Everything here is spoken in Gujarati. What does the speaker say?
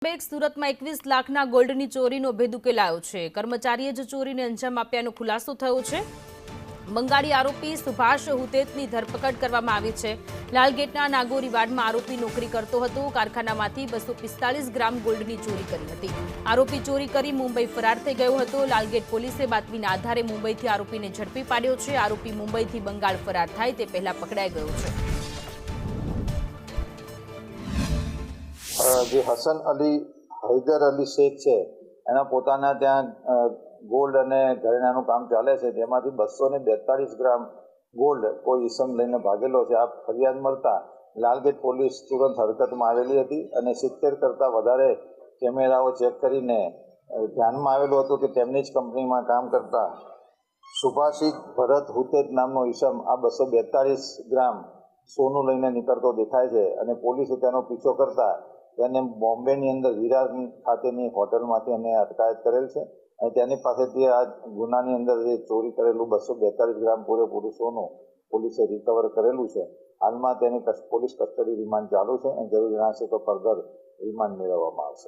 સુરત में 21 લાખના ગોલ્ડની ચોરીનો ભેદ ઉકેલાયો છે। કર્મચારીએ જ ચોરીને અંજામ આપ્યાનો ખુલાસો થયો છે। બંગાળી આરોપી સુભાષ હુતેતની ધરપકડ કરવામાં આવી છે। લાલગેટના નાગોરીવાડમાં આરોપી નોકરી કરતો હતો। કારખાનામાંથી 245 ગ્રામ ગોલ્ડની ચોરી કરી હતી। આરોપી ચોરી કરી મુંબઈ ફરાર થઈ ગયો હતો। લાલગેટ પોલીસે બાતમીના આધારે મુંબઈથી આરોપીને ઝડપી પાડ્યો છે। આરોપી મુંબઈથી બંગાળ ફરાર થાય તે પહેલા પકડાઈ ગયો છે। જે હસન અલી હૈદર અલી શેખ છે એના પોતાના ત્યાં ગોલ્ડ અને ઘરેણાનું કામ ચાલે છે, જેમાંથી 242 ગ્રામ ગોલ્ડ કોઈ ઈસમ લઈને ભાગેલો છે। આ ફરિયાદ મળતા લાલગેટ પોલીસ તુરંત હરકતમાં આવેલી હતી અને 70 કરતાં વધારે કેમેરાઓ ચેક કરીને ધ્યાનમાં આવેલું હતું કે તેમની જ કંપનીમાં કામ કરતા સુભાષિત ભરત હુતેત નામનો ઈસમ આ 242 ગ્રામ સોનું લઈને નીકળતો દેખાય છે અને પોલીસે તેનો પીછો કરતા તેને બોમ્બેની અંદર વિરાર ખાતેની હોટલમાંથી એને અટકાયત કરેલ છે અને તેની પાસેથી આ ગુનાની અંદર જે ચોરી કરેલું 242 ગ્રામ પૂરેપૂરું સોનું પોલીસે રિકવર કરેલું છે। હાલમાં તેની પોલીસ કસ્ટડી રિમાન્ડ ચાલુ છે અને જરૂર જણાશે તો ફર્ધર રિમાન્ડ મેળવવામાં આવશે।